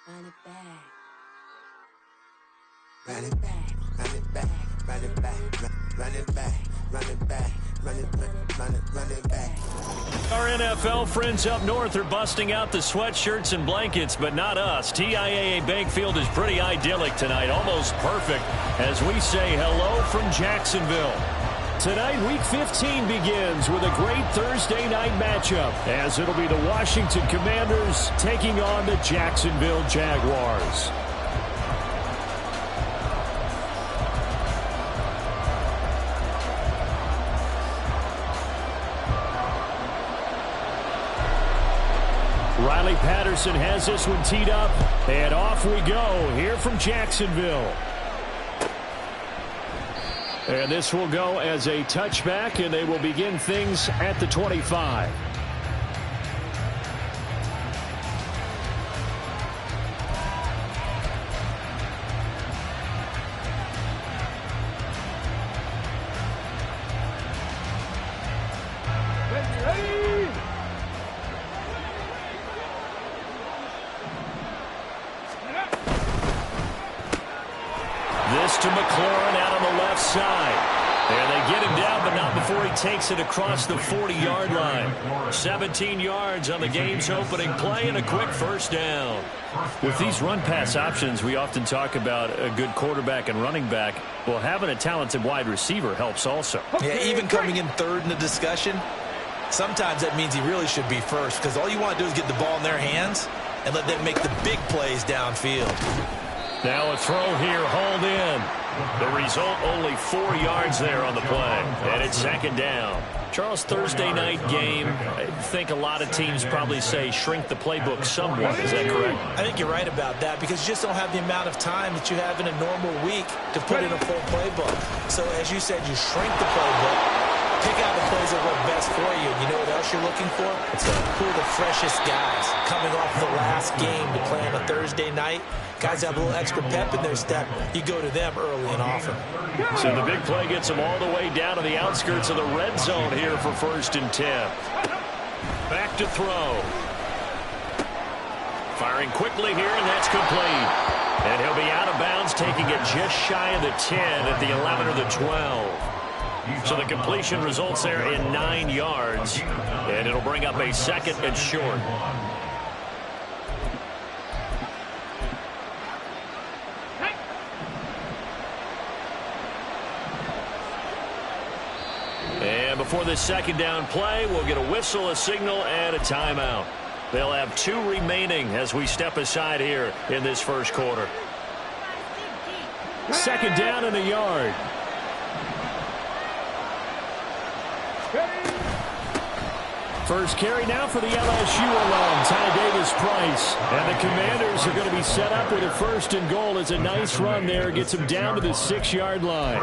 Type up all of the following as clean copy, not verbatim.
Run it back. Run it back. Run it back. Run it back. Run it back. Run it back. Run it back. Our NFL friends up north are busting out the sweatshirts and blankets, but not us. TIAA Bank Field is pretty idyllic tonight, almost perfect, as we say hello from Jacksonville. Tonight, Week 15 begins with a great Thursday night matchup, as it'll be the Washington Commanders taking on the Jacksonville Jaguars. Riley Patterson has this one teed up, and off we go here from Jacksonville. And this will go as a touchback, and they will begin things at the 25. To McLaurin out on the left side. And they get him down, but not before he takes it across the 40-yard line. 17 yards on the game's opening play and a quick first down. With these run-pass options, we often talk about a good quarterback and running back. Well, having a talented wide receiver helps also. Yeah, even coming in third in the discussion, sometimes that means he really should be first, because all you want to do is get the ball in their hands and let them make the big plays downfield. Now a throw here, hauled in. The result, only 4 yards there on the play. And it's second down. Charles, Thursday night game, I think a lot of teams probably say shrink the playbook somewhat. Is that correct? I think you're right about that, because you just don't have the amount of time that you have in a normal week to put in a full playbook. So as you said, you shrink the playbook, pick out the plays that work best for you. And you know what else you're looking for? It's who are the freshest guys coming off the last game to play on a Thursday night. Guys have a little extra pep in their step. You go to them early and often. So the big play gets them all the way down to the outskirts of the red zone here for 1st and 10. Back to throw. Firing quickly here, and that's complete. And he'll be out of bounds, taking it just shy of the 10 at the 11 or the 12. So the completion results there in 9 yards. And it'll bring up a second and short. And before this second down play, we'll get a whistle, a signal, and a timeout. They'll have 2 remaining as we step aside here in this first quarter. Second down and a yard. First carry now for the LSU alum, Ty Davis-Price. And the Commanders are going to be set up with a 1st and goal. It's a nice run there. Gets them down to the 6-yard line.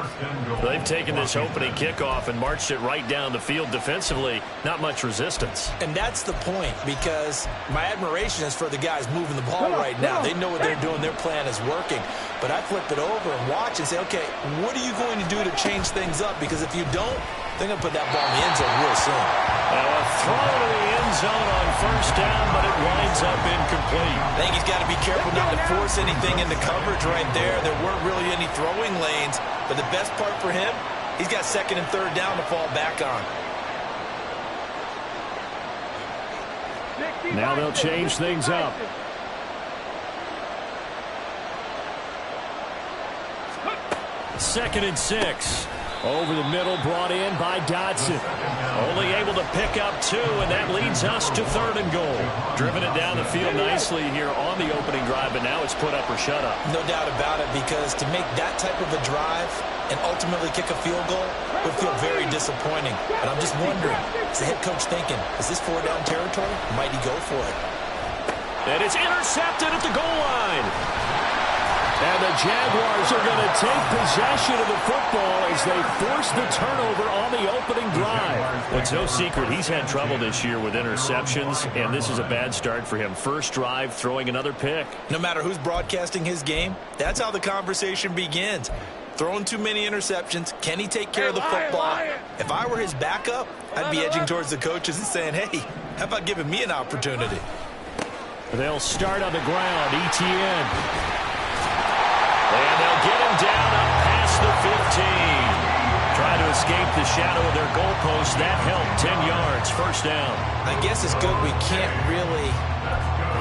They've taken this opening kickoff and marched it right down the field defensively. Not much resistance. And that's the point, because my admiration is for the guys moving the ball right now. They know what they're doing. Their plan is working. But I flip it over and watch and say, okay, what are you going to do to change things up? Because if you don't, they're going to put that ball in the end zone real soon. A throw to the end zone on 1st down, but it winds up incomplete. I think he's got to be careful not to force anything into coverage right there. There weren't really any throwing lanes, but the best part for him, he's got 2nd and 3rd down to fall back on. Now they'll change things up. Second and 6. Over the middle, brought in by Dodson. Only able to pick up 2, and that leads us to 3rd and goal. Driven it down the field nicely here on the opening drive, but now it's put up or shut up. No doubt about it, because to make that type of a drive and ultimately kick a field goal would feel very disappointing. But I'm just wondering, is the head coach thinking, is this 4-down territory? Might he go for it? And it's intercepted at the goal line. And the Jaguars are going to take possession of the football as they force the turnover on the opening drive. Well, it's no secret he's had trouble this year with interceptions, and this is a bad start for him. First drive, throwing another pick. No matter who's broadcasting his game, that's how the conversation begins. Throwing too many interceptions. Can he take care of the football? If I were his backup, I'd be edging towards the coaches and saying, hey, how about giving me an opportunity? They'll start on the ground. ETN. And they'll get him down up past the 15. Trying to escape the shadow of their goalpost. That helped. 10 yards. First down. I guess it's good we can't really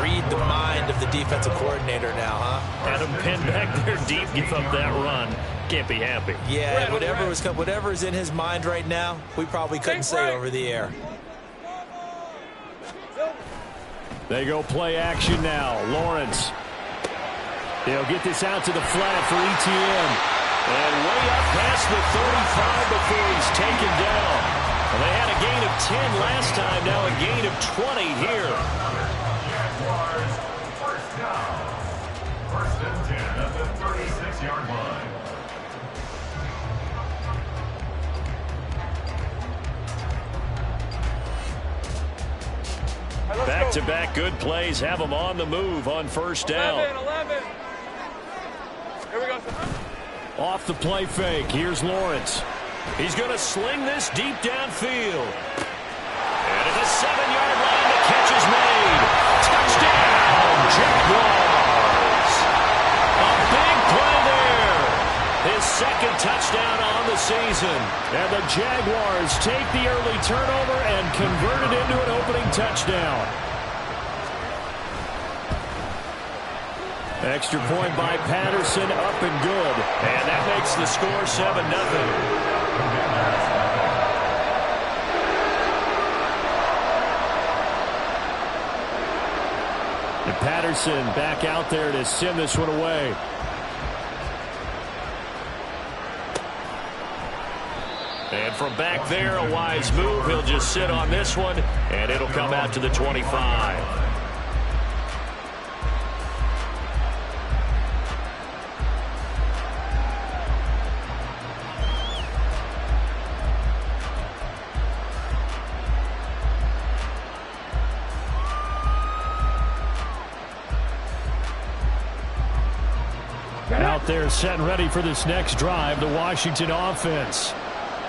read the mind of the defensive coordinator now, huh? Had him pinned back there deep. Give up that run. Can't be happy. Yeah, whatever is in his mind right now, we probably couldn't say over the air. They go play action now. Lawrence. They'll get this out to the flat for ETN. And way up past the 35 before he's taken down. Well, they had a gain of 10 last time. Now a gain of 20 here. First down. First and 10 at the 36-yard line. Back-to-back good plays have them on the move on first down. 11. Here we go. Off the play fake. Here's Lawrence. He's going to sling this deep downfield. And at the 7-yard line, the catch is made. Touchdown, Jaguars. A big play there. His second touchdown on the season. And the Jaguars take the early turnover and convert it into an opening touchdown. Extra point by Patterson, up and good. And that makes the score 7-0. And Patterson back out there to send this one away. And from back there, a wise move. He'll just sit on this one, and it'll come out to the 25. Out there set and ready for this next drive, the Washington offense.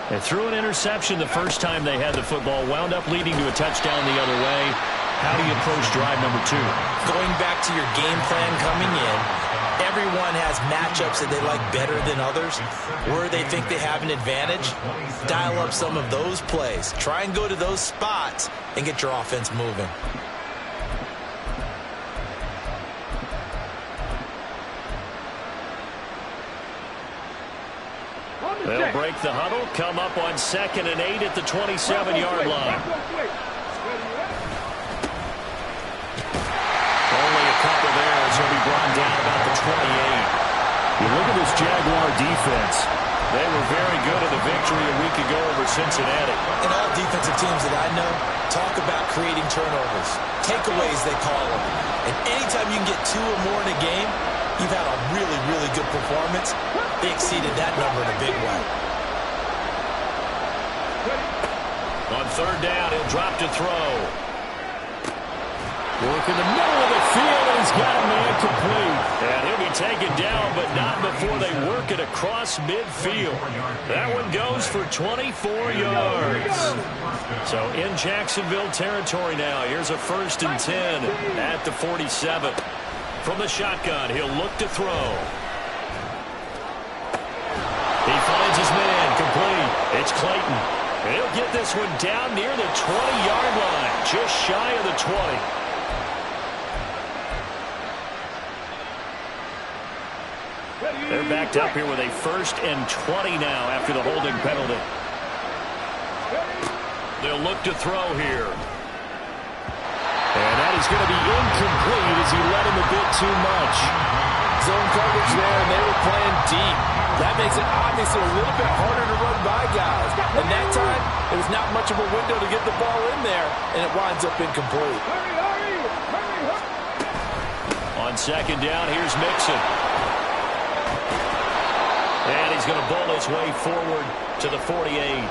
They threw an interception the first time they had the football, wound up leading to a touchdown the other way. How do you approach drive number 2? Going back to your game plan coming in, everyone has matchups that they like better than others. Where they think they have an advantage, dial up some of those plays. Try and go to those spots and get your offense moving. They'll break the huddle, come up on 2nd and 8 at the 27-yard line. Only a couple there as he'll be brought down about the 28. You look at this Jaguar defense. They were very good at the victory a week ago over Cincinnati. And all defensive teams that I know talk about creating turnovers. Takeaways, they call them. And anytime you can get 2 or more in a game, you've had a really, really good performance. They exceeded that number in a big way. On 3rd down, he'll drop to throw. Work in the middle of the field, and he's got a man complete. And he'll be taken down, but not before they work it across midfield. That one goes for 24 yards. So in Jacksonville territory now. Here's a 1st and 10 at the 47. From the shotgun, he'll look to throw. He finds his man, complete. It's Clayton. And he'll get this one down near the 20-yard line, just shy of the 20. They're backed up here with a 1st and 20 now after the holding penalty. They'll look to throw here. And that is going to be incomplete as he let him a bit too much. Zone coverage there, and they were playing deep. That makes it obviously a little bit harder to run by guys. And that time, there was not much of a window to get the ball in there, and it winds up incomplete. On 2nd down, here's Mixon. And he's going to bull his way forward to the 48.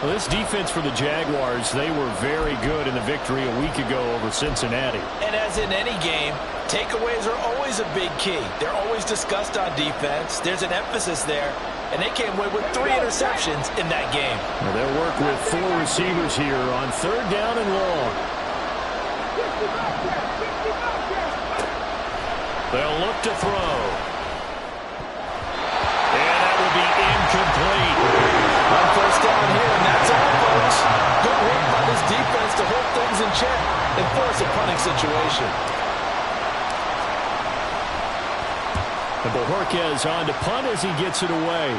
Well, this defense for the Jaguars, they were very good in the victory a week ago over Cincinnati. And as in any game, takeaways are always a big key. They're always discussed on defense. There's an emphasis there. And they came away with 3 interceptions in that game. Well, they'll work with 4 receivers here on 3rd down and long. They'll look to throw. And that will be incomplete. On first down here, and that's all, folks. Good work by this defense to hold things in check and force a punting situation. And Bojorquez on to punt as he gets it away.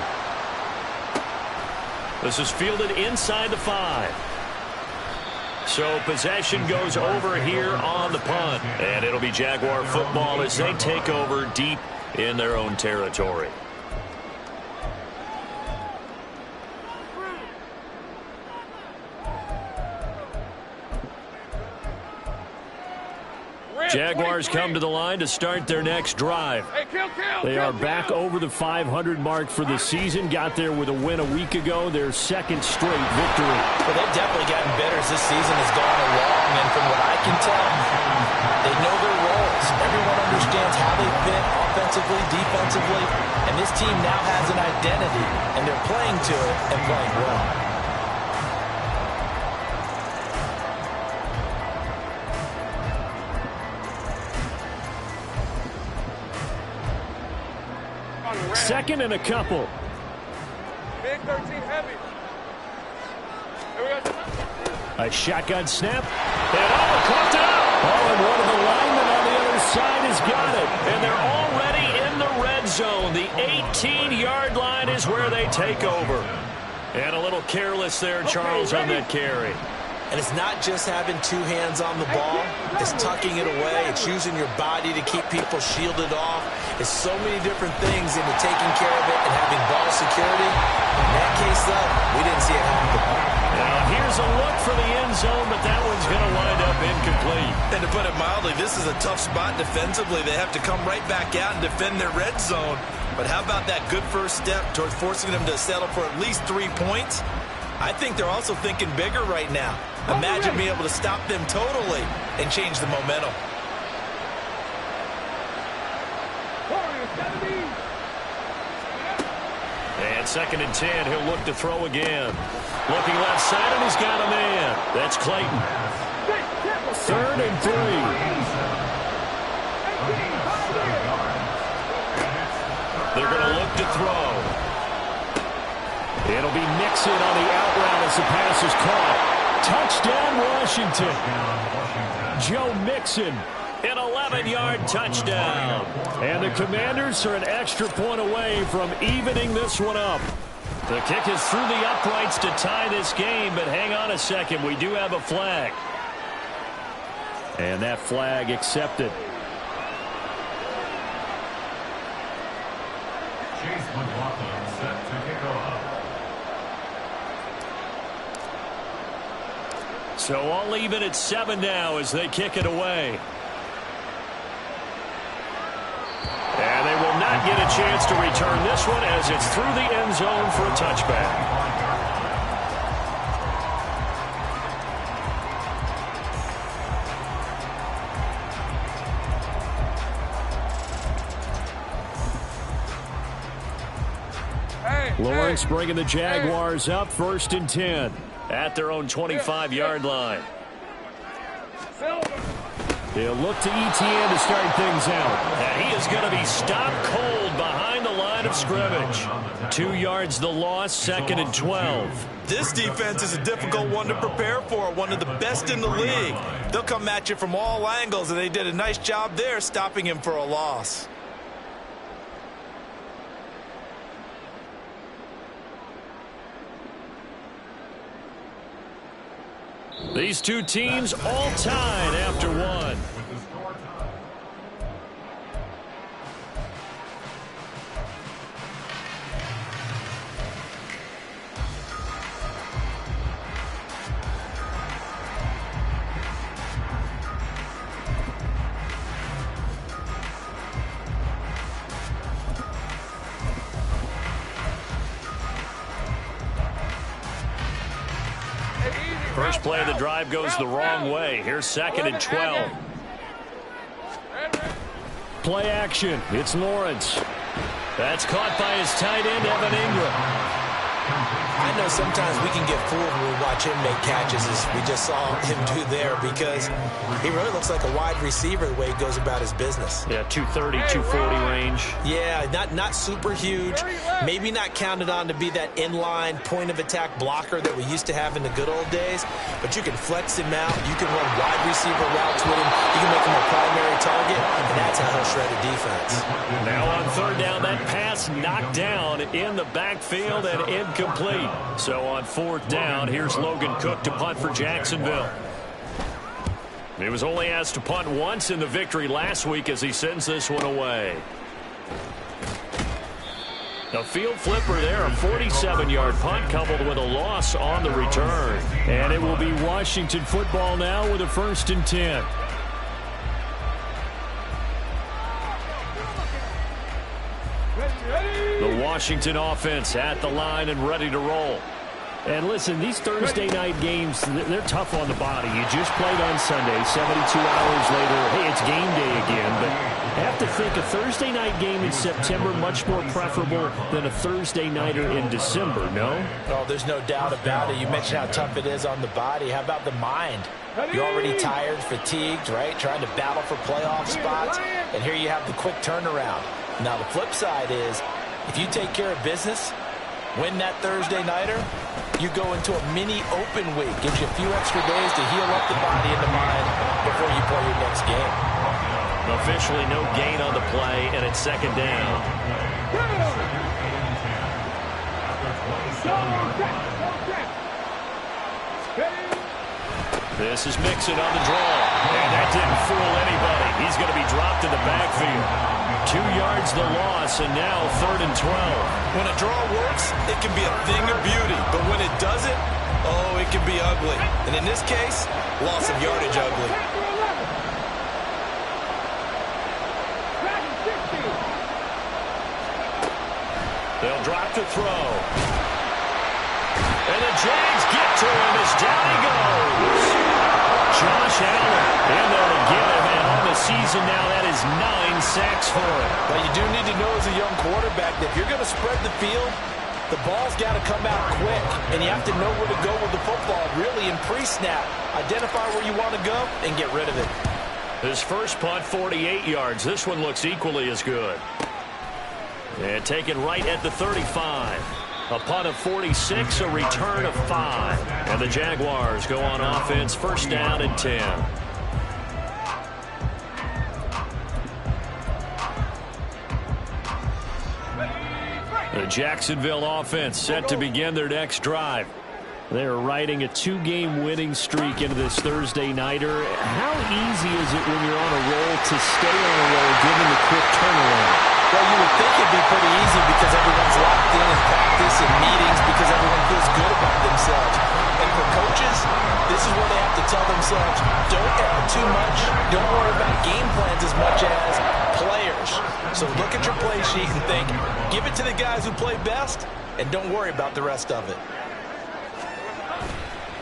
This is fielded inside the 5. So possession goes over here on the punt. And it'll be Jaguar football as they take over deep in their own territory. Jaguars come to the line to start their next drive. They are back over the 500 mark for the season. Got there with a win a week ago, their second straight victory. Well, they've definitely gotten better as this season has gone along, and from what I can tell, they know their roles. Everyone understands how they fit offensively, defensively, and this team now has an identity, and they're playing to it and playing well. Second and a couple. Big 13 heavy. Here we go. A shotgun snap. And caught it up. Oh, and one of the linemen on the other side has got it. And they're already in the red zone. The 18-yard line is where they take over. And a little careless there, Charles, on that carry. And it's not just having two hands on the ball. It's tucking it away. It's using your body to keep people shielded off. It's so many different things into taking care of it and having ball security. In that case, though, we didn't see it happen. Now, here's a look for the end zone, but that one's going to wind up incomplete. And to put it mildly, this is a tough spot defensively. They have to come right back out and defend their red zone. But how about that good first step towards forcing them to settle for at least 3 points? I think they're also thinking bigger right now. Imagine being able to stop them totally and change the momentum. And second and 10, he'll look to throw again. Looking left side, and he's got a man. That's Clayton. Third and 3. They're going to look to throw. It'll be Mixon on the out route as the pass is caught. Touchdown, Washington. Joe Mixon, an 11-yard touchdown. And the Commanders are an extra point away from evening this one up. The kick is through the uprights to tie this game, but hang on a second. We do have a flag. And that flag accepted. Chase McLaughlin set to kick off. So all even at 7 now as they kick it away. And they will not get a chance to return this one as it's through the end zone for a touchback. Lawrence bringing the Jaguars up 1st and 10 at their own 25-yard line. He'll look to ETN to start things out. And he is going to be stopped cold behind the line of scrimmage. 2 yards the loss, 2nd and 12. This defense is a difficult one to prepare for, one of the best in the league. They'll come at you from all angles, and they did a nice job there stopping him for a loss. These two teams all tied after one. First play of the drive goes the wrong way. Here's 2nd and 12. Play action. It's Lawrence. That's caught by his tight end, Evan Ingram. I know sometimes we can get fooled when we watch him make catches, as we just saw him do there, because he really looks like a wide receiver the way he goes about his business. Yeah, 230, 240 range. Yeah, not super huge. Maybe not counted on to be that inline point-of-attack blocker that we used to have in the good old days, but you can flex him out. You can run wide receiver routes with him. You can make him a primary target, and that's how he'll shred a defense. Now on third down, that pass knocked down in the backfield and incomplete. So on fourth down, here's Logan Cook to punt for Jacksonville. He was only asked to punt once in the victory last week as he sends this one away. A field flipper there, a 47-yard punt coupled with a loss on the return. And it will be Washington football now with a 1st and 10. The Washington offense at the line and ready to roll. And listen, these Thursday night games, they're tough on the body. You just played on Sunday, 72 hours later. Hey, it's game day again. But I have to think a Thursday night game in September much more preferable than a Thursday nighter in December, no? Oh, there's no doubt about it. You mentioned how tough it is on the body. How about the mind? You're already tired, fatigued, right? Trying to battle for playoff spots. And here you have the quick turnaround. Now, the flip side is, if you take care of business, win that Thursday nighter, you go into a mini open week. Gives you a few extra days to heal up the body and the mind before you play your next game. Officially no gain on the play, and it's 2nd down. This is Mixon on the draw, and that didn't fool anybody. He's going to be dropped in the backfield. 2 yards the loss, and now 3rd and 12. When a draw works, it can be a thing of beauty. But when it doesn't, oh, it can be ugly. And in this case, loss of yardage ugly. They'll drop to throw. And the Jags get to him as down he goes. Josh Allen in there to get him, and on the season now, that is 9 sacks for him. But you do need to know as a young quarterback that if you're going to spread the field, the ball's got to come out quick, and you have to know where to go with the football, really in pre-snap. Identify where you want to go and get rid of it. His first punt, 48 yards. This one looks equally as good. And taken right at the 35. A punt of 46, a return of 5. And the Jaguars go on offense, 1st down and 10. The Jacksonville offense set to begin their next drive. They're riding a 2-game winning streak into this Thursday nighter. How easy is it when you're on a roll to stay on a roll given the quick turnaround? Well, you would think it'd be pretty easy because everyone's locked in practice and meetings because everyone feels good about themselves. And for coaches, this is where they have to tell themselves, don't add too much. Don't worry about game plans as much as players. So look at your play sheet and think, give it to the guys who play best, and don't worry about the rest of it.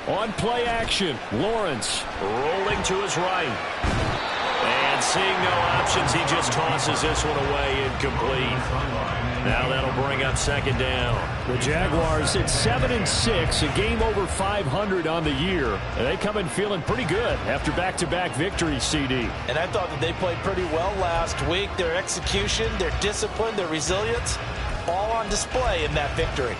On play action, Lawrence rolling to his right. And seeing no options, he just tosses this one away, incomplete. Now that'll bring up 2nd down. The Jaguars at 7-6, a game over 500 on the year. And they come in feeling pretty good after back-to-back victories, CD. And I thought that they played pretty well last week. Their execution, their discipline, their resilience, all on display in that victory.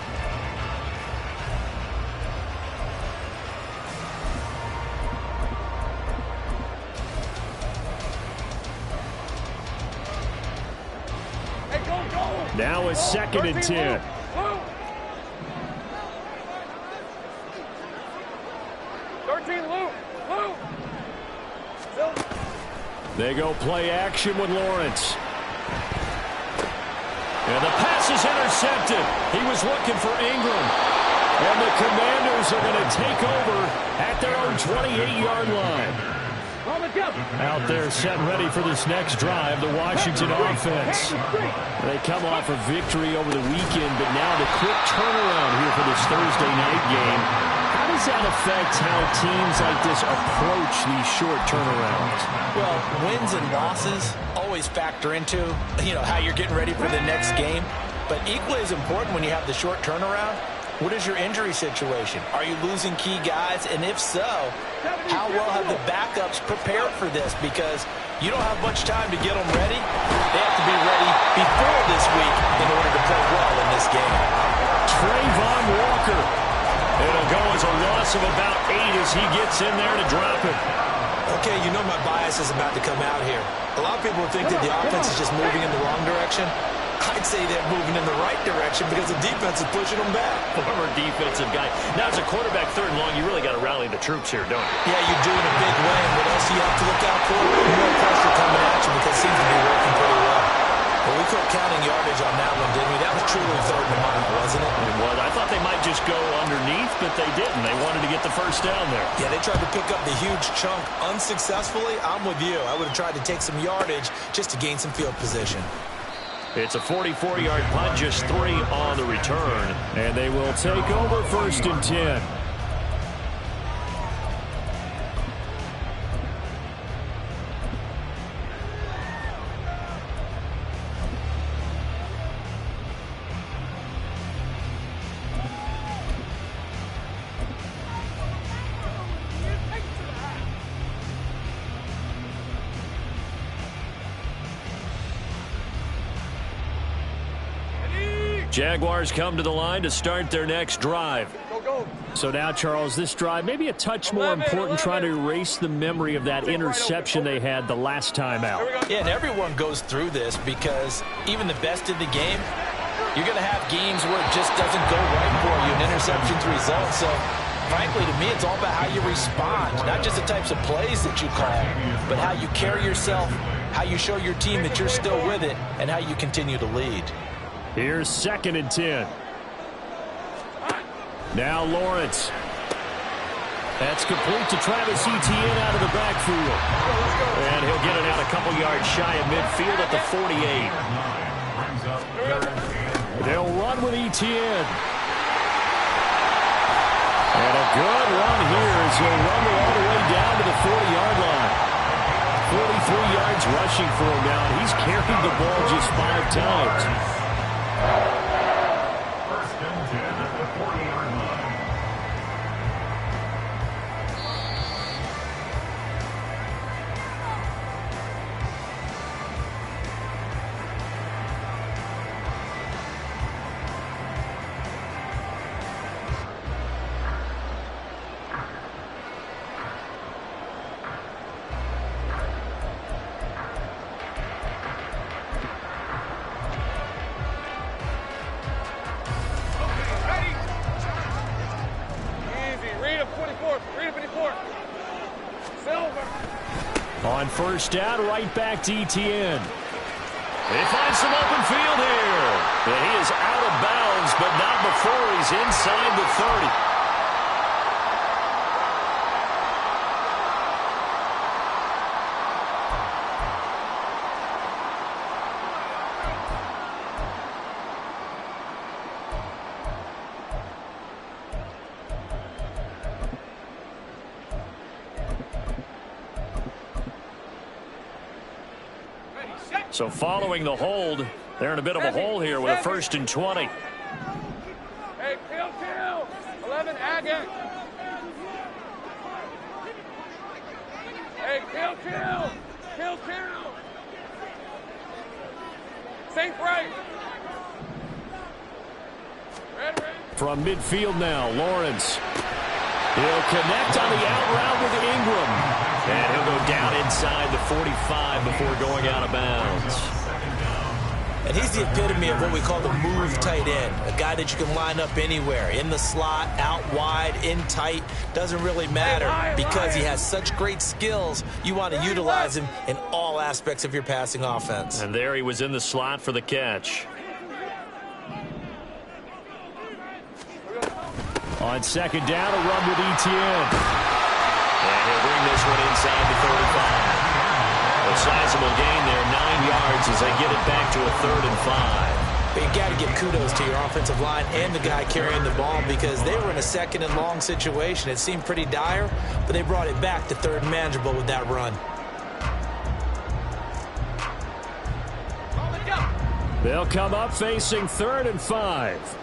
Now it's 2nd and 10. They go play action with Lawrence. And the pass is intercepted. He was looking for Ingram. And the Commanders are going to take over at their own 28-yard line. Out there set and ready for this next drive, the Washington offense. They come off a victory over the weekend, but now the quick turnaround here for this Thursday night game. How does that affect how teams like this approach these short turnarounds? Well, wins and losses always factor into, how you're getting ready for the next game. But equally as important when you have the short turnaround What is your injury situation? Are you losing key guys? And if so, how well have the backups prepared for this? Because you don't have much time to get them ready. They have to be ready before this week in order to play well in this game. Trayvon Walker. It'll go as a loss of about 8 as he gets in there to drop it. Okay, you know my bias is about to come out here. A lot of people think that the offense is just moving in the wrong direction. I'd say they're moving in the right direction because the defense is pushing them back. Former defensive guy. Now, as a quarterback, 3rd and long, you really got to rally the troops here, don't you? Yeah, you do in a big way. And what else do you have to look out for? More pressure coming at you because it seems to be working pretty well. Well, we quit counting yardage on that one, didn't we? That was truly 3rd and mile, wasn't it? It was. I thought they might just go underneath, but they didn't. They wanted to get the first down there. Yeah, they tried to pick up the huge chunk unsuccessfully. I'm with you. I would have tried to take some yardage just to gain some field position. It's a 44-yard punt, just 3 on the return. And they will take over 1st and 10. Jaguars come to the line to start their next drive. So now, Charles, this drive maybe a touch more important, trying to erase the memory of that interception they had the last time out. Yeah, and everyone goes through this because even the best in the game, you're going to have games where it just doesn't go right for you, and interceptions result. So, frankly, to me, it's all about how you respond, not just the types of plays that you call, but how you carry yourself, how you show your team that you're still with it, and how you continue to lead. Here's 2nd and 10. Now Lawrence. That's complete to Travis Etienne out of the backfield. And he'll get it out a couple yards shy of midfield at the 48. They'll run with Etienne. And a good run here as he'll rumble all the way down to the 40-yard line. 43 yards rushing for him now. He's carried the ball just 5 times. 1st and 10 at the 40-yard line. On 1st down, right back to Etienne. They find some open field here. And he is out of bounds, but not before he's inside the 30. So following the hold, they're in a bit of a hole here with a 1st and 20. Hey, kill. 11, Agate. Hey, kill. Saint right. Red. From midfield now, Lawrence. He'll connect on the out route with Ingram. And he'll go down inside the 45 before going out of bounds. And he's the epitome of what we call the move tight end, a guy that you can line up anywhere, in the slot, out wide, in tight, doesn't really matter because he has such great skills. You want to utilize him in all aspects of your passing offense. And there he was in the slot for the catch. On 2nd down, a run with Etienne. And he'll bring this one inside the 35. A sizable gain there, 9 yards as they get it back to a 3rd and 5. But you got to give kudos to your offensive line and the guy carrying the ball because they were in a 2nd and long situation. It seemed pretty dire, but they brought it back to 3rd and manageable with that run. They'll come up facing 3rd and 5.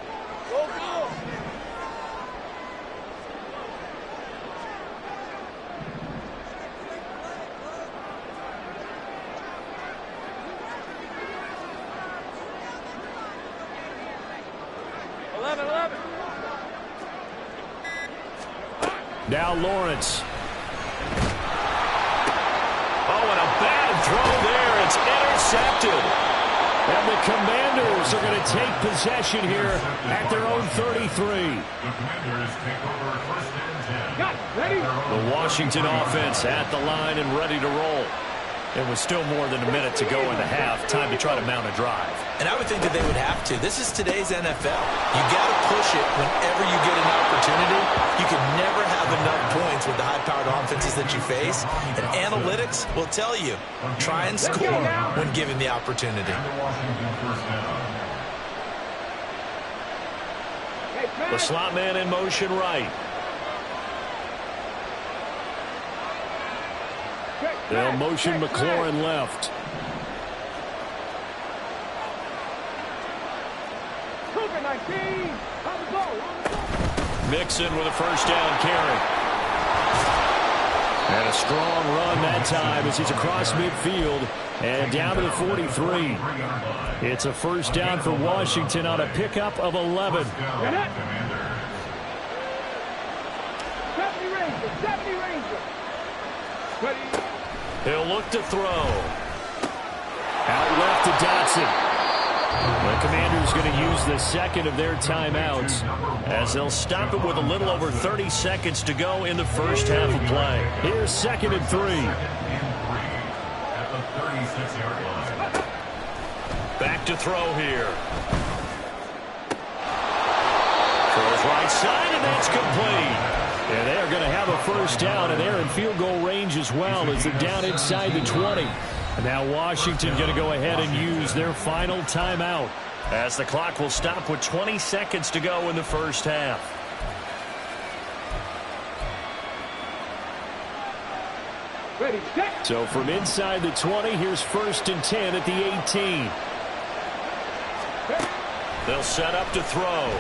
11. Now Lawrence. Oh, and a bad throw there. It's intercepted. And the Commanders are going to take possession here at their own 33. The Commanders take over first and 10. Got it. Ready? The Washington offense at the line and ready to roll. It was still more than a minute to go in the half. Time to try to mount a drive. And I would think that they would have to. This is today's NFL. You got to push it whenever you get an opportunity. You can never have enough points with the high-powered offenses that you face. And analytics will tell you, try and score when given the opportunity. And the Washington first down. The slot man in motion right. They'll motion McLaurin left. Mixon with a first down carry. And a strong run that time as he's across midfield and down to the 43. It's a first down for Washington on a pickup of 11. 70 Ranger. He'll look to throw. Out left to Dotson. The Commanders going to use the second of their timeouts as they'll stop it with a little over 30 seconds to go in the first half of play. Here's 2nd and 3. At the 36-yard line. Back to throw here. Throws right side, and that's complete. And they're going to have a first down, and they're in field goal range as well as they're down inside the 20. And now Washington going to go ahead and use their final timeout as the clock will stop with 20 seconds to go in the first half. Ready, set. So from inside the 20, here's 1st and 10 at the 18. They'll set up to throw.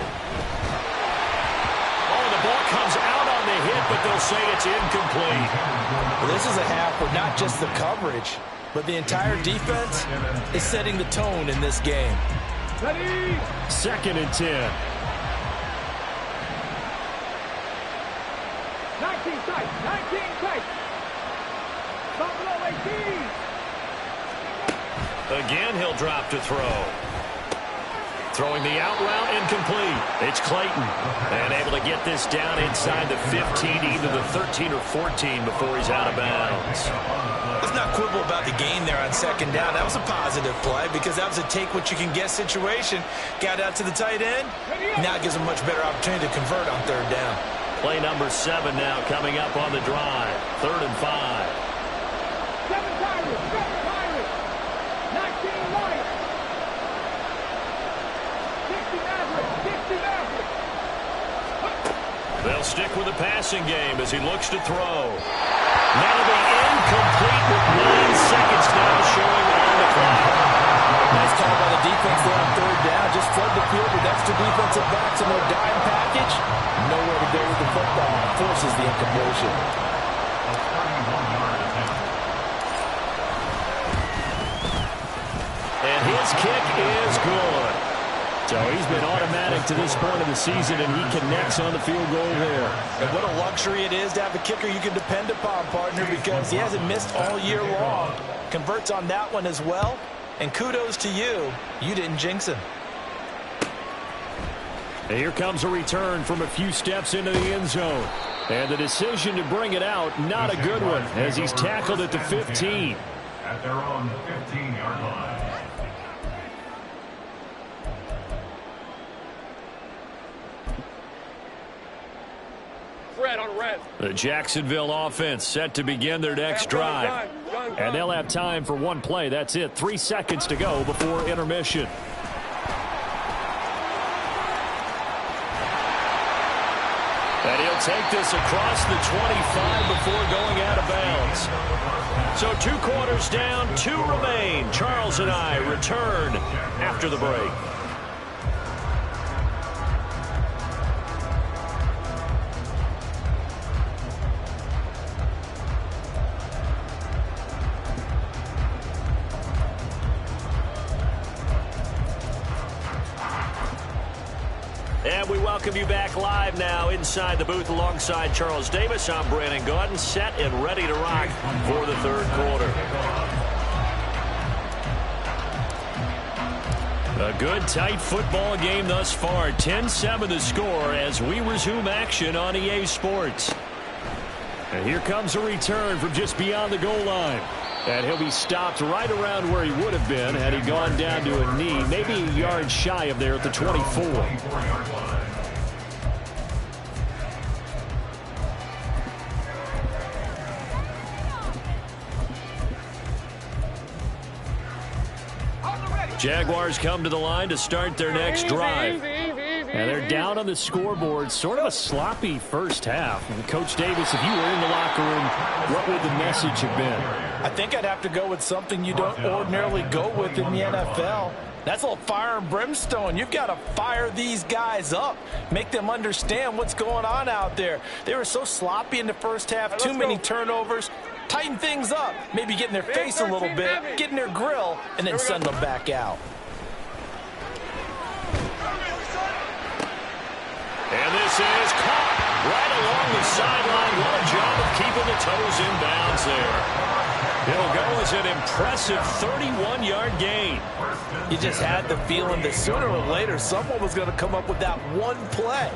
Oh, the ball comes out on the hit, but they'll say it's incomplete. Well, this is a half where not just the coverage, but the entire defense is setting the tone in this game. Ready. 2nd and 10. 19 tight. 19 tight. Buffalo 18. Again, he'll drop to throw. Throwing the out route, incomplete. It's Clayton. And able to get this down inside the 15, either the 13 or 14 before he's out of bounds. Let's not quibble about the gain there on 2nd down. That was a positive play because that was a take-what-you-can-get situation. Got out to the tight end. Now it gives him much better opportunity to convert on 3rd down. Play number 7 now coming up on the drive. 3rd and 5. 7 Pirates. 7 Pirates. 19 Lions. 60 Mavericks. 60 Mavericks. They'll stick with the passing game as he looks to throw. That'll be incomplete with 9 seconds now showing on the clock. Nice call by the defense there on 3rd down. Just flood the field with extra defensive backs and their dime package. Nowhere to go with the football. Forces the incompletion. And his kick is good. So he's been automatic to this point of the season, and he connects on the field goal there. And what a luxury it is to have a kicker you can depend upon, partner, because he hasn't missed all year long. Converts on that one as well. And kudos to you. You didn't jinx him. And here comes a return from a few steps into the end zone. And the decision to bring it out, not a good one, as he's tackled at the 15. At their own 15-yard line. Red on red. The Jacksonville offense set to begin their next drive. And they'll have time for one play. That's it. 3 seconds to go before intermission. And he'll take this across the 25 before going out of bounds. So 2 quarters down, 2 remain. Charles and I return after the break. And we welcome you back live now inside the booth alongside Charles Davis. I'm Brandon Gaudin, set and ready to rock for the third quarter. A good, tight football game thus far. 10-7 the score as we resume action on EA Sports. And here comes a return from just beyond the goal line. And he'll be stopped right around where he would have been had he gone down to a knee, maybe a yard shy of there at the 24. Jaguars come to the line to start their next drive. And they're down on the scoreboard. Sort of a sloppy first half. And Coach Davis, if you were in the locker room, what would the message have been? I think I'd have to go with something you don't ordinarily go with in the NFL. That's a little fire and brimstone. You've got to fire these guys up. Make them understand what's going on out there. They were so sloppy in the first half. Too many turnovers. Tighten things up. Maybe get in their face a little bit. Get in their grill. And then send them back out. And this is caught right along the sideline. What a job of keeping the toes in bounds there. It'll go as an impressive 31-yard gain. You just had the feeling that sooner or later someone was going to come up with that one play.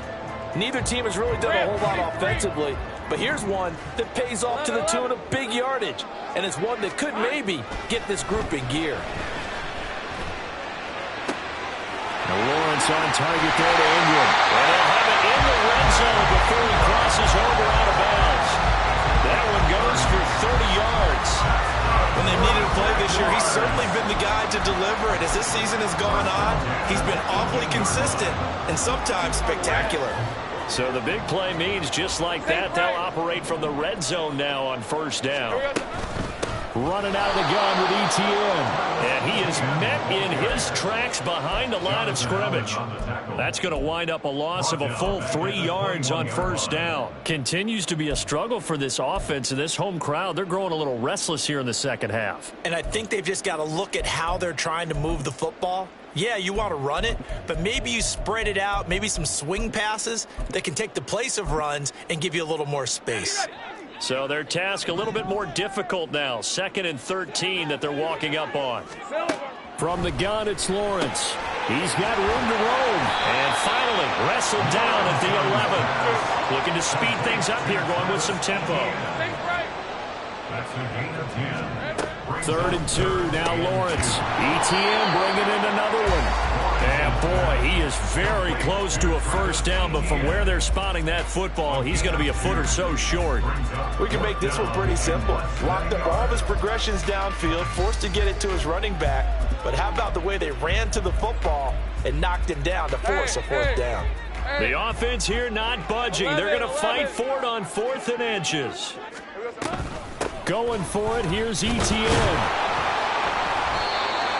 Neither team has really done a whole lot offensively, but here's one that pays off to the tune of big yardage, and it's one that could maybe get this group in gear. Now Lawrence on target there to Ingram. And he'll have it in the red zone before he crosses over out of bounds. That one goes for 30 yards. When they've needed a play this year, he's certainly been the guy to deliver it. As this season has gone on, he's been awfully consistent and sometimes spectacular. So the big play means just like that, they'll operate from the red zone now on first down. Running out of the gun with ETN. And he is met in his tracks behind the line of scrimmage. That's going to wind up a loss of a full 3 yards on first down. Continues to be a struggle for this offense and this home crowd. They're growing a little restless here in the second half. And I think they've just got to look at how they're trying to move the football. Yeah, you want to run it, but maybe you spread it out, maybe some swing passes that can take the place of runs and give you a little more space. So their task a little bit more difficult now. 2nd and 13 that they're walking up on. From the gun, it's Lawrence. He's got room to roam. And finally wrestled down at the 11. Looking to speed things up here, going with some tempo. That's a gain of 10. 3rd and 2, now Lawrence. ETN bringing in another one. And boy, he is very close to a first down, but from where they're spotting that football, he's going to be a foot or so short. We can make this one pretty simple. Locked up all of his progressions downfield, forced to get it to his running back. But how about the way they ran to the football and knocked him down to force a fourth down? The offense here not budging. They're going to fight for it on 4th and inches. Going for it, here's ETN.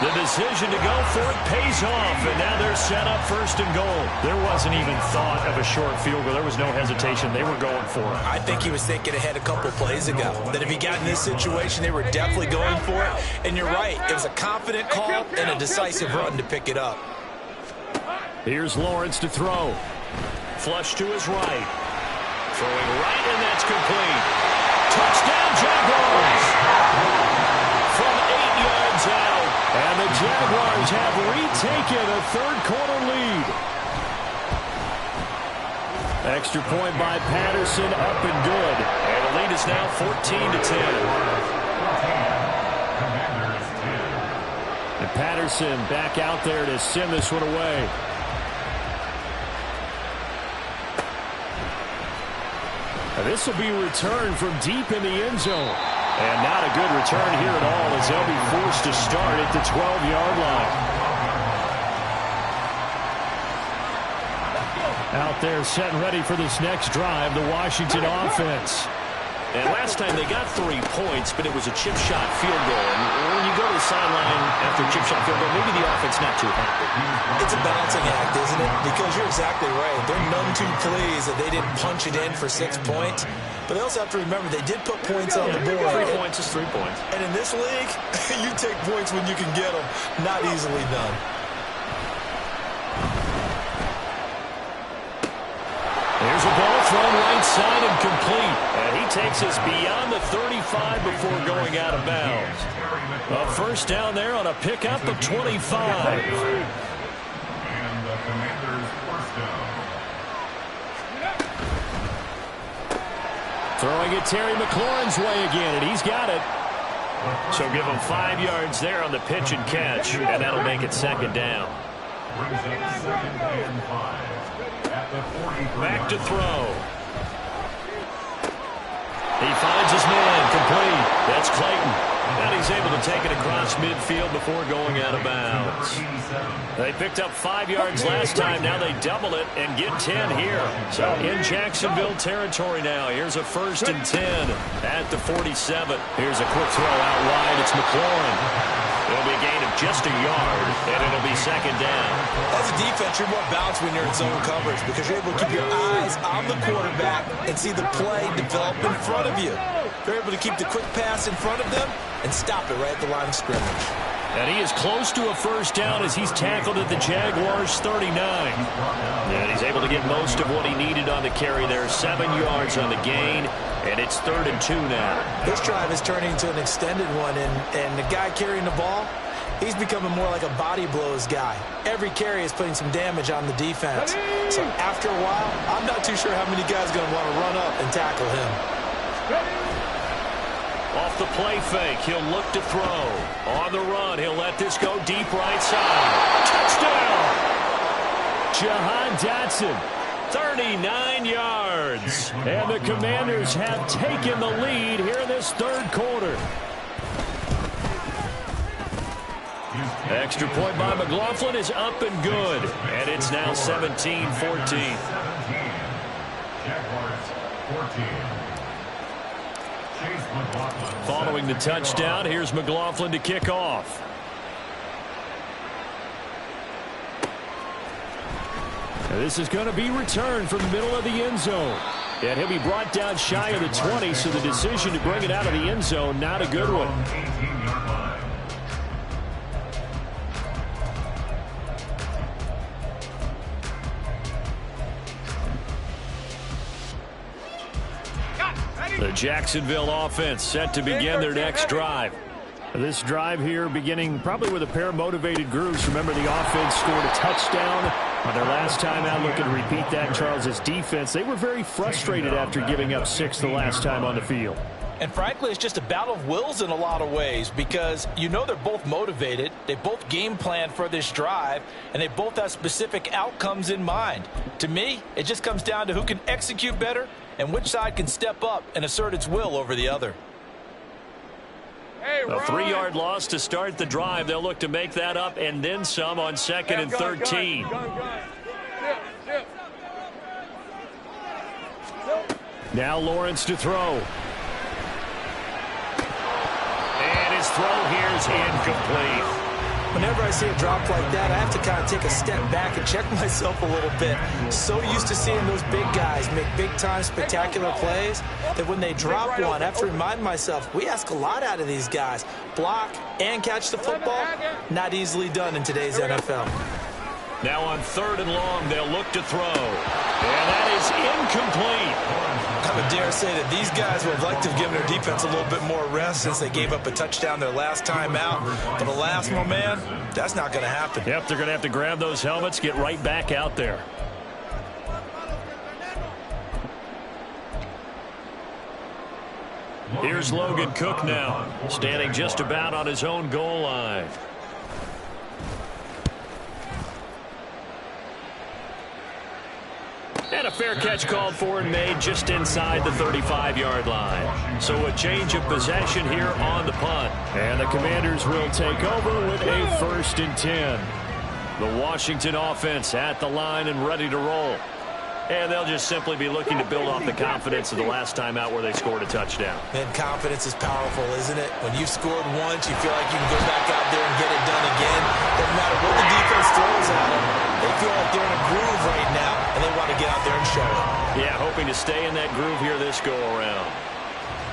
The decision to go for it pays off, and now they're set up 1st and goal. There wasn't even thought of a short field goal. There was no hesitation. They were going for it. I think he was thinking ahead a couple plays ago, that if he got in this situation, they were definitely going for it. And you're right, it was a confident call and a decisive run to pick it up. Here's Lawrence to throw. Flush to his right. Throwing right, and that's complete. Touchdown, Jaguars! From 8 yards out, and the Jaguars have retaken a third-quarter lead. Extra point by Patterson, up and good. And the lead is now 14-10. And Patterson back out there to send this one away. This will be returned from deep in the end zone. And not a good return here at all as they'll be forced to start at the 12-yard line. Out there set and ready for this next drive, the Washington offense. And last time they got 3 points, but it was a chip shot field goal. And when you go to the sideline after a chip shot field goal, maybe the offense not too happy. It's a balancing act, isn't it? Because you're exactly right. They're none too pleased that they didn't punch it in for 6 points. But they also have to remember they did put points on the board. 3 points is 3 points. And in this league, you take points when you can get them. Not easily done. Here's a ball thrown right side and complete. And he takes us beyond the 35 before going out of bounds. A first down there on a pickup of 25. And the Commanders' first down. Throwing it Terry McLaurin's way again, and he's got it. So give him 5 yards there on the pitch and catch, and that'll make it second down. Brings up 2nd and 5 at the 43. Back to throw. He finds his man, complete. That's Clayton. And he's able to take it across midfield before going out of bounds. They picked up 5 yards last time. Now they double it and get 10 here. So in Jacksonville territory now. Here's a 1st and 10 at the 47. Here's a quick throw out wide. It's McLaurin. It'll be a gain of just a yard, and it'll be second down. As a defense, you're more balanced when you're in zone coverage because you're able to keep your eyes on the quarterback and see the play develop in front of you. You're able to keep the quick pass in front of them and stop it right at the line of scrimmage. And he is close to a first down as he's tackled at the Jaguars' 39. And he's able to get most of what he needed on the carry there. 7 yards on the gain, and it's 3rd and 2 now. This drive is turning into an extended one, and the guy carrying the ball, he's becoming more like a body blows guy. Every carry is putting some damage on the defense. So after a while, I'm not too sure how many guys are going to want to run up and tackle him. Off the play fake, he'll look to throw. On the run, he'll let this go deep right side. Touchdown! Jahan Dotson, 39 yards. And the Commanders have taken the lead here in this 3rd quarter. Extra point by McLaughlin is up and good. And it's now 17-14. Jaguars 14. Following the touchdown, here's McLaughlin to kick off. Now this is going to be returned from the middle of the end zone. And he'll be brought down shy of the 20, so the decision to bring it out of the end zone, not a good one. 18-yard line. The Jacksonville offense set to begin their next drive. This drive here beginning probably with a pair of motivated groups. Remember, the offense scored a touchdown on their last time out. Looking to repeat that in Charles' defense. They were very frustrated after giving up 6 the last time on the field. And frankly, it's just a battle of wills in a lot of ways because you know they're both motivated. They both game plan for this drive, and they both have specific outcomes in mind. To me, it just comes down to who can execute better and which side can step up and assert its will over the other. A 3-yard loss to start the drive. They'll look to make that up and then some on 2nd and 13. Now Lawrence to throw. And his throw here is incomplete. Whenever I see a drop like that, I have to kind of take a step back and check myself a little bit. So used to seeing those big guys make big-time spectacular plays that when they drop one, I have to remind myself, we ask a lot out of these guys. Block and catch the football, not easily done in today's NFL. Now on 3rd and long, they'll look to throw. And that is incomplete. I would dare say that these guys would like to have given their defense a little bit more rest since they gave up a touchdown their last time out. But alas, my man, that's not going to happen. Yep, they're going to have to grab those helmets, get right back out there. Here's Logan Cook now, standing just about on his own goal line. And a fair catch called for and made just inside the 35-yard line. So a change of possession here on the punt. And the Commanders will take over with a 1st and 10. The Washington offense at the line and ready to roll. And they'll just simply be looking to build off the confidence of the last time out where they scored a touchdown. And confidence is powerful, isn't it? When you've scored once, you feel like you can go back out there and get it done again. Doesn't matter what the defense throws at them. They feel like they're in a groove right now, and they want to get out there and show it. Yeah, hoping to stay in that groove here this go-around.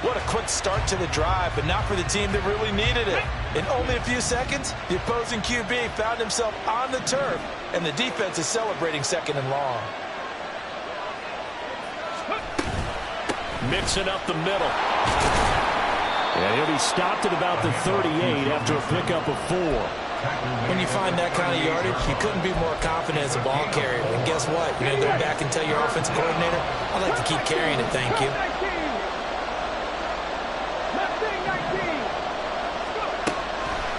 What a quick start to the drive, but not for the team that really needed it. In only a few seconds, the opposing QB found himself on the turf, and the defense is celebrating 2nd and long. mixing up the middle. And he'll be stopped at about the 38 after a pickup of 4. When you find that kind of yardage, you couldn't be more confident as a ball carrier. And guess what? You're going to go back and tell your offensive coordinator, I'd like to keep carrying it, thank you.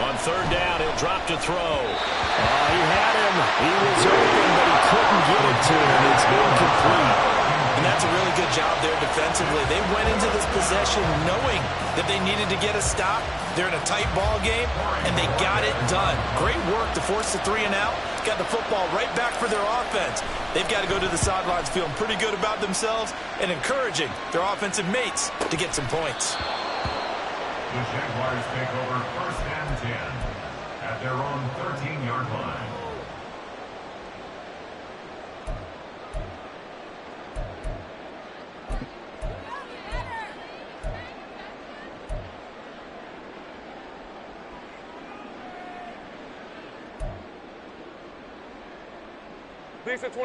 On third down, he'll drop to throw. He had him. He was open, but he couldn't get it to him. It's incomplete. And that's a really good job there defensively. They went into this possession knowing that they needed to get a stop. They're in a tight ball game, and they got it done. Great work to force the 3 and out. Got the football right back for their offense. They've got to go to the sidelines feeling pretty good about themselves and encouraging their offensive mates to get some points. The Jaguars take over first and 10 at their own 13-yard line.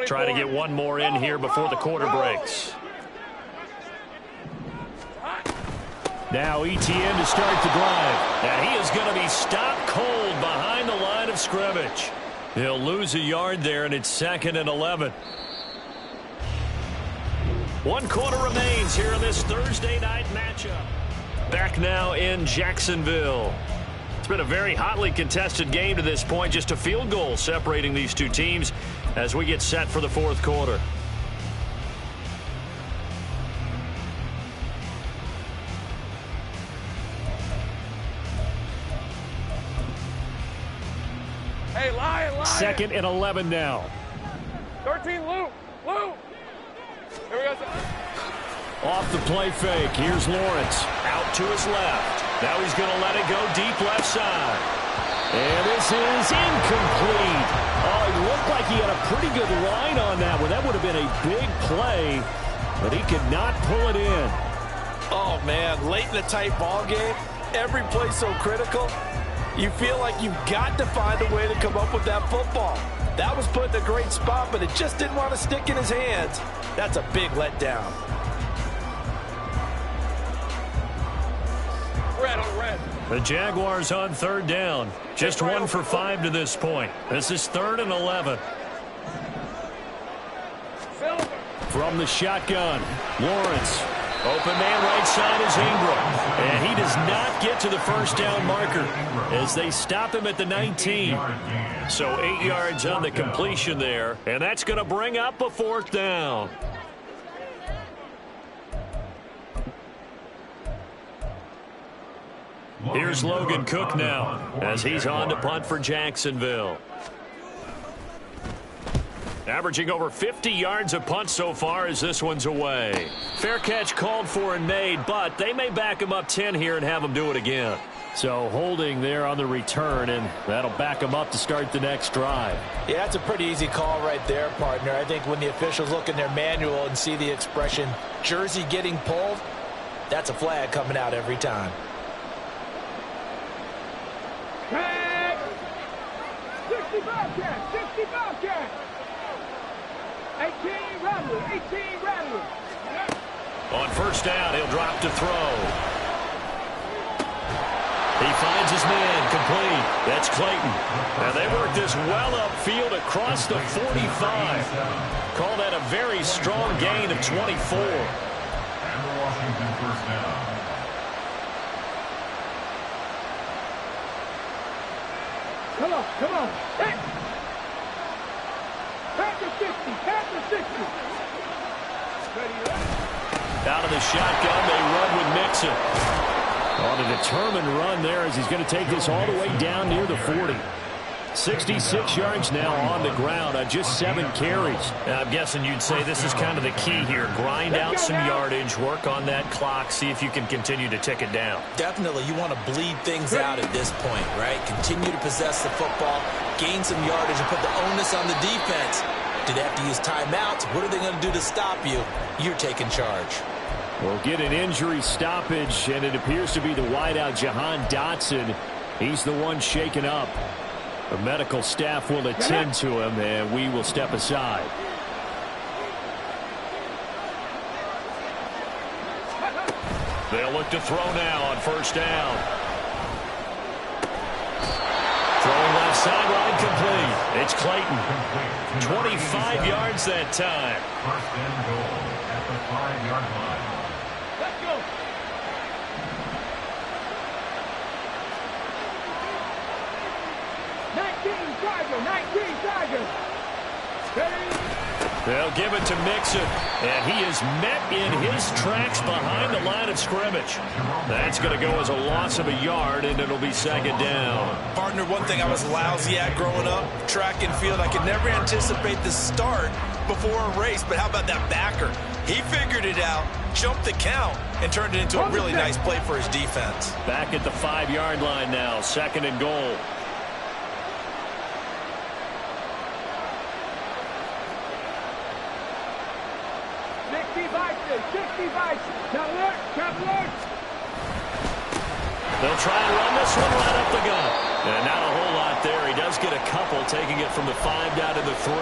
Try to get one more in here before the quarter breaks. Now ETN to start the drive. And he is going to be stopped cold behind the line of scrimmage. He'll lose a yard there, and it's 2nd and 11. 1 quarter remains here in this Thursday night matchup. Back now in Jacksonville. It's been a very hotly contested game to this point. Just a field goal separating these two teams as we get set for the 4th quarter. Hey, Lion. 2nd and 11 now. 13, Luke. Here we go. Off the play fake. Here's Lawrence. Out to his left. Now he's going to let it go deep left side. And this is incomplete. Oh, it looked like he had a pretty good line on that one. That would have been a big play, but he could not pull it in. Oh, man, late in the tight ball game, every play so critical. You feel like you've got to find a way to come up with that football. That was put in a great spot, but it just didn't want to stick in his hands. That's a big letdown. Red on red. The Jaguars on 3rd down. Just 1 for 5 to this point. This is 3rd and 11. From the shotgun, Lawrence. Open man right side is Ingram. And he does not get to the first down marker as they stop him at the 19. So 8 yards on the completion there. And that's going to bring up a 4th down. Here's Logan Cook now as he's on to punt for Jacksonville. Averaging over 50 yards a punt so far as this one's away. Fair catch called for and made, but they may back him up 10 here and have him do it again. So holding there on the return, and that'll back him up to start the next drive. Yeah, that's a pretty easy call right there, partner. I think when the officials look in their manual and see the expression, jersey getting pulled, that's a flag coming out every time. Tag! 60 Bobcats! 60 Bobcats! 18 Rattlers! 18 Rattlers! On first down, he'll drop to throw. He finds his man complete. That's Clayton. Now they work this well upfield across the 45. Call that a very strong gain of 24. And the Washington first down. Come on, come on. Hey! Panther 60, Panther 60. Ready, ready. Out of the shotgun, they run with Mixon. On a determined run there as he's going to take this all the way down near the 40. 66 yards now on the ground on just 7 carries. I'm guessing you'd say this is kind of the key here. Grind out some yardage, work on that clock, see if you can continue to tick it down. Definitely, you want to bleed things out at this point, right? Continue to possess the football, gain some yardage, and put the onus on the defense. Do they have to use timeouts? What are they going to do to stop you? You're taking charge. We'll get an injury stoppage, and it appears to be the wideout, Jahan Dotson. He's the one shaken up. The medical staff will attend to him, and we will step aside. They'll look to throw now on first down. Throwing left sideline complete. It's Clayton. 25 yards that time. First and goal at the 5-yard line. Let's go. Tiger. Ready? They'll give it to Mixon, and he is met in his tracks behind the line of scrimmage. That's going to go as a loss of a yard, and it'll be second down. Partner, one thing I was lousy at growing up, track and field, I could never anticipate the start before a race, but how about that backer? He figured it out, jumped the count, and turned it into a really nice play for his defense. Back at the 5-yard line now, second and goal. They'll try and run this one right up the gut. And not a whole lot there. He does get a couple, taking it from the 5 down to the 3.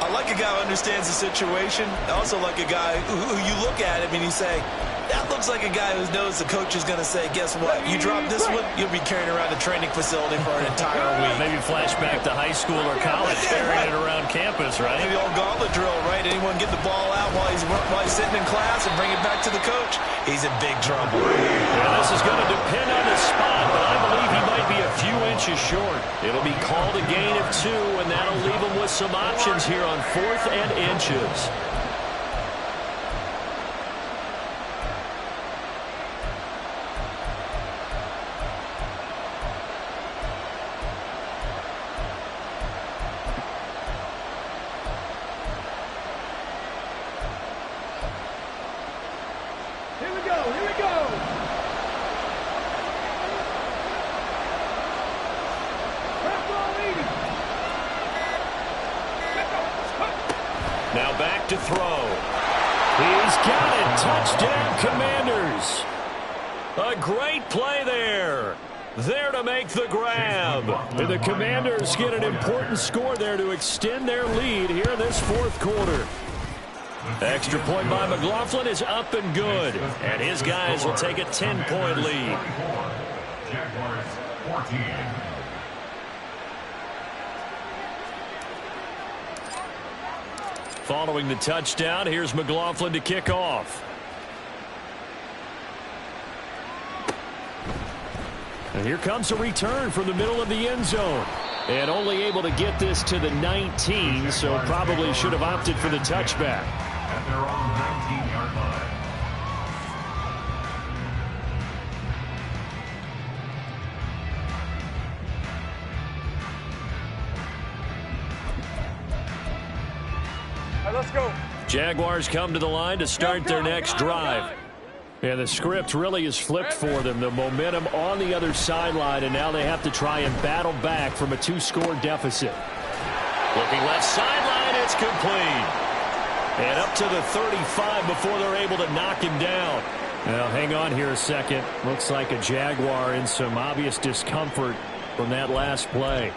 I like a guy who understands the situation. I also like a guy who you look at him and you say, that looks like a guy who knows the coach is going to say, guess what? You drop this one, you'll be carrying around the training facility for an entire week. Maybe flashback to high school or college, carrying it around campus, right? Maybe the old gauntlet drill, right? Anyone get the ball out while he's sitting in class and bring it back to the coach? He's in big trouble. Yeah, this is going to depend on the spot, but I believe he might be a few inches short. It'll be called a gain of 2, and that'll leave him with some options here on 4th and inches. Now back to throw. He's got it. Touchdown, Commanders. A great play there. There to make the grab. And the Commanders get an important score there to extend their lead here in this 4th quarter. Extra point by McLaughlin is up and good. And his guys will take a 10-point lead. Jaguars 14. Following the touchdown, here's McLaughlin to kick off. And here comes a return from the middle of the end zone. And only able to get this to the 19, so probably should have opted for the touchback. At their own 19-yard line. Let's go. Jaguars come to the line to start their next drive. And the script really is flipped for them. The momentum on the other sideline, and now they have to try and battle back from a 2-score deficit. Looking left sideline, it's complete. And up to the 35 before they're able to knock him down. Now, hang on here a second. Looks like a Jaguar in some obvious discomfort from that last play.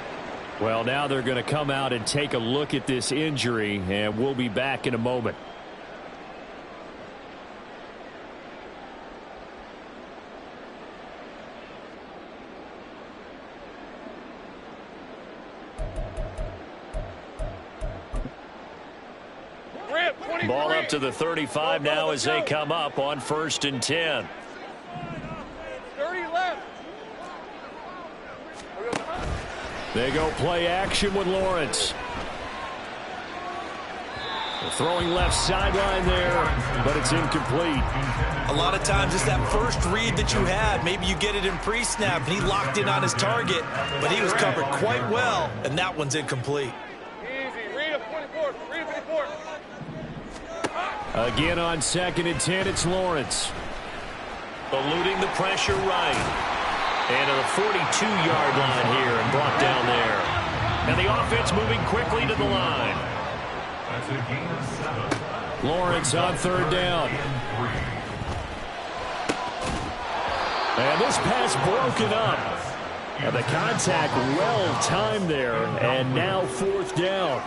Well, now they're going to come out and take a look at this injury, and we'll be back in a moment. Ball up to the 35 now as they come up on 1st and 10. 30 left. They go play action with Lawrence. The throwing left sideline there, but it's incomplete. A lot of times it's that first read that you had. Maybe you get it in pre-snap, and he locked in on his target, but he was covered quite well, and that one's incomplete. Easy. Read up 24. Read up 24. Again on 2nd and 10, it's Lawrence. Eluding the pressure right. And to the 42-yard line here and brought down there. And the offense moving quickly to the line. That's a gain of 7. Lawrence on 3rd down. And this pass broken up. And the contact well timed there. And now 4th down.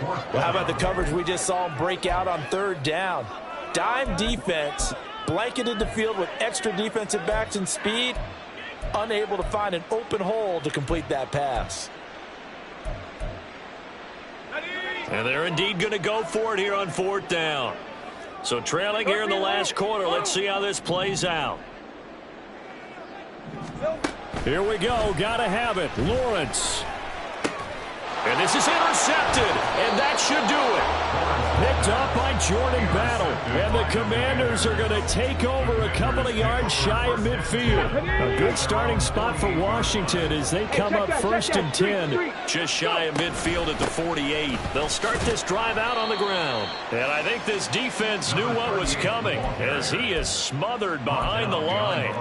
Well, how about the coverage we just saw him break out on 3rd down? Dime defense, Blanketed the field with extra defensive backs and speed, unable to find an open hole to complete that pass. And they're indeed going to go for it here on 4th down. So trailing here in the last quarter. Let's see how this plays out. Here we go. Got to have it. Lawrence. And this is intercepted. And that should do it. Picked up by Jordan Battle. And the Commanders are going to take over a couple of yards shy of midfield. A good starting spot for Washington as they come up 1st and 10. Just shy of midfield at the 48. They'll start this drive out on the ground. And I think this defense knew what was coming as he is smothered behind the line.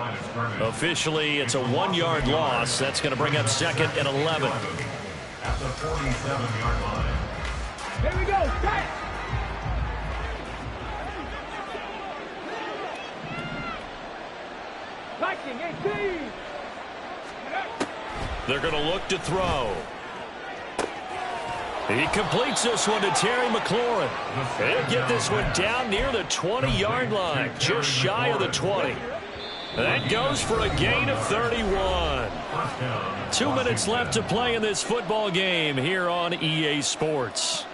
Officially, it's a 1-yard loss. That's going to bring up 2nd and 11. At the 47-yard line. Here we go. Cut. Liking 18. They're going to look to throw. He completes this one to Terry McLaurin. He'll get this one down near the 20-yard line, just shy of the 20. That goes for a gain of 31. 2 minutes left to play in this football game here on EA Sports.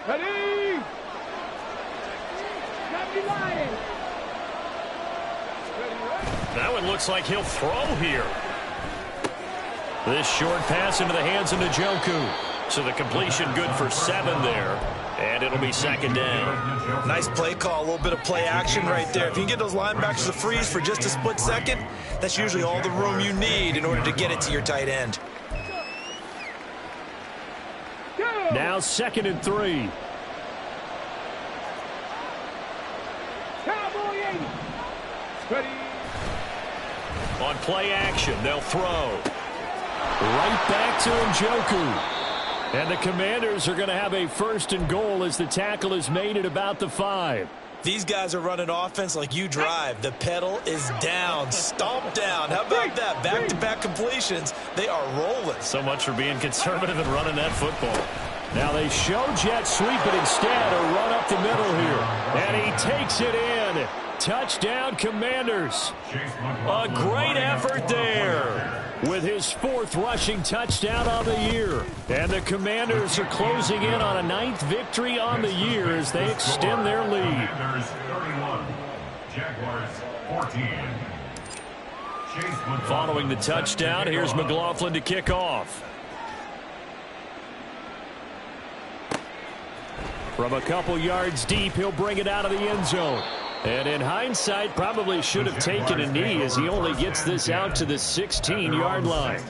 Ready? That one looks like he'll throw here. This short pass into the hands of Njoku. So the completion good for 7 there. And it'll be 2nd down. Nice play call, a little bit of play action right there. If you can get those linebackers to freeze for just a split second, that's usually all the room you need in order to get it to your tight end. Now 2nd and 3. Cowboy 80. Ready? On play action, they'll throw. Right back to Njoku. And the Commanders are going to have a 1st and goal as the tackle is made at about the 5. These guys are running offense like you drive. The pedal is down, stomped down. How about that? Back-to-back completions. They are rolling. So much for being conservative and running that football. Now they show jet sweep, but instead a run up the middle here. And he takes it in. Touchdown, Commanders. A great effort there with his 4th rushing touchdown on the year. And the Commanders are closing in on a 9th victory on the year as they extend their lead. Commanders 31, Jaguars 14. Following the touchdown, here's McLaughlin to kick off. From a couple yards deep, he'll bring it out of the end zone. And in hindsight, probably should have taken a knee as he only gets this out to the 16-yard line.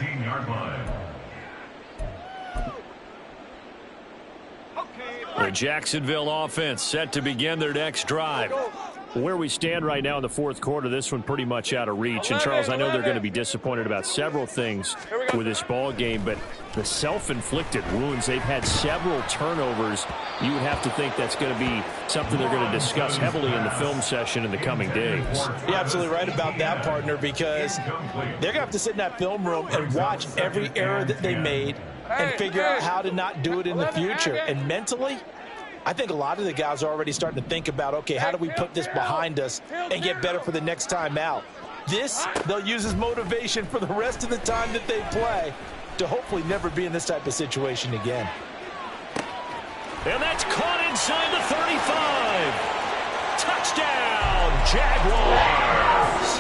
The Jacksonville offense set to begin their next drive. Where we stand right now in the 4th quarter, this one pretty much out of reach. And, Charles, I know they're going to be disappointed about several things with this ball game, but the self-inflicted wounds, they've had several turnovers. You would have to think that's going to be something they're going to discuss heavily in the film session in the coming days. You're absolutely right about that, partner, because they're going to have to sit in that film room and watch every error that they made and figure out how to not do it in the future. And mentally, I think a lot of the guys are already starting to think about, okay, how do we put this behind us and get better for the next time out? This, they'll use as motivation for the rest of the time that they play to hopefully never be in this type of situation again. And that's caught inside the 35. Touchdown, Jaguars.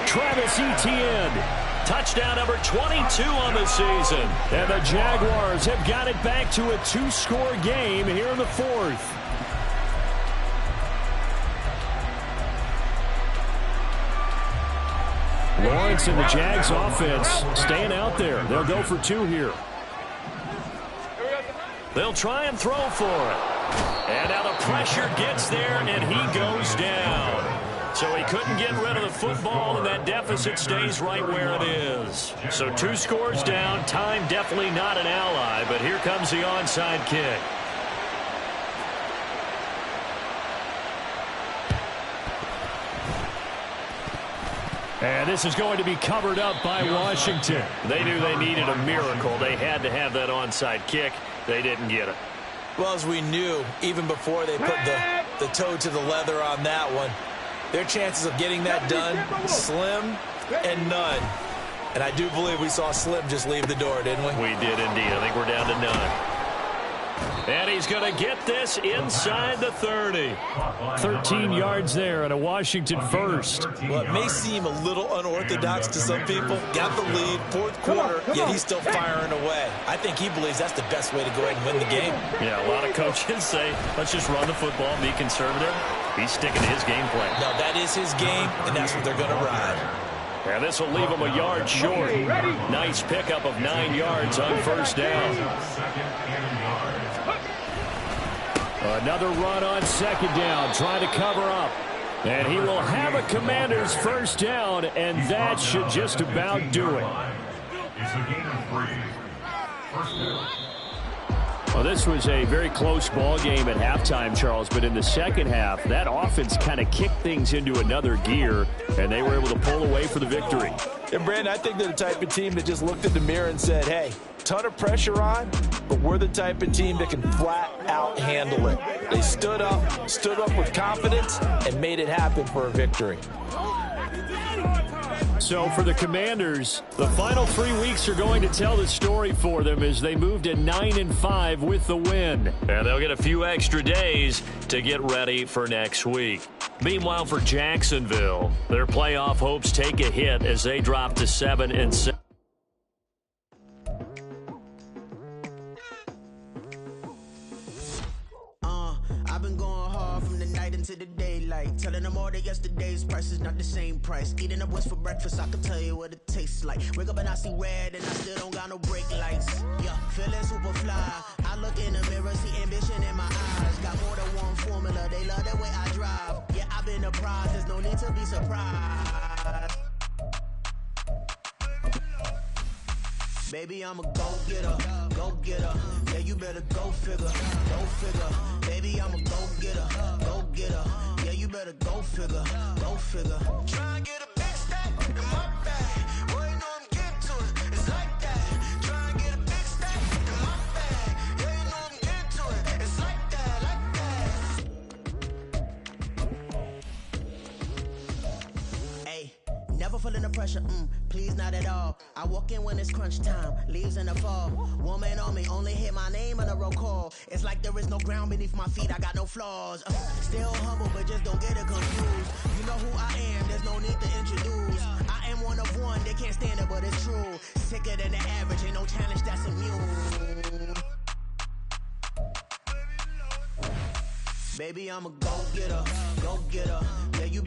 Travis Etienne. Touchdown number 22 on the season. And the Jaguars have got it back to a 2-score game here in the 4th. Lawrence and the Jags offense staying out there. They'll go for 2 here. They'll try and throw for it. And now the pressure gets there, and he goes down. So he couldn't get rid of the football, and that deficit stays right where it is. So 2 scores down. Time definitely not an ally, but here comes the onside kick. And this is going to be covered up by Washington. They knew they needed a miracle. They had to have that onside kick. They didn't get it. Well, as we knew, even before they put the toe to the leather on that one, their chances of getting that done, slim and none. And I do believe we saw Slim just leave the door, didn't we? We did indeed. I think we're down to none. And he's going to get this inside the 30. 13 yards there and a Washington first. Well, it may seem a little unorthodox to some people. Got the lead, fourth quarter, yet he's still firing away. I think he believes that's the best way to go ahead and win the game. Yeah, a lot of coaches say, let's just run the football, be conservative. He's sticking to his game plan. No, that is his game, and that's what they're going to ride. And this will leave him a yard short. Nice pickup of 9 yards on first down. Another run on second down, trying to cover up. And he will have a Commanders first down, and that should just about do it. It's a gain of 3. First down. Well, this was a very close ball game at halftime, Charles, but in the second half, that offense kind of kicked things into another gear, and they were able to pull away for the victory. And, Brandon, I think they're the type of team that just looked in the mirror and said, hey, ton of pressure on, but we're the type of team that can flat out handle it. They stood up with confidence, and made it happen for a victory. So for the Commanders, the final 3 weeks are going to tell the story for them as they move to 9-5 with the win. And they'll get a few extra days to get ready for next week. Meanwhile, for Jacksonville, their playoff hopes take a hit as they drop to 7-6. I've been going hard from the night into the daylight, telling them all that yesterday's price is not the same price. Eating up what's for breakfast, I can tell you what it tastes like. Wake up and I see red and I still don't got no brake lights. Yeah, feeling super fly. I look in the mirror, see ambition in my eyes. Got more than one formula, they love the way I drive. Yeah, I've been a prize, there's no need to be surprised. Baby, I'm a go-getter, go-getter. Yeah, you better go figure, go figure. Baby, I'm a go-getter, go-getter. Yeah, you better go figure, go figure. Try and get a big stack in my bag. Boy, you know I'm getting to it, it's like that. Try and get a big stack in my bag. Yeah, you know I'm getting to it, it's like that, Hey, never feeling the pressure, please not at all. I walk in when it's crunch time, leaves in the fall. Woman on me, only hit my name on a roll call. It's like there is no ground beneath my feet, I got no flaws. Still humble, but just don't get it confused. You know who I am, there's no need to introduce. I am one of one, they can't stand it, but it's true. Sicker than the average, ain't no challenge that's immune. Baby, I'm a go-getter, go-getter. Yeah, you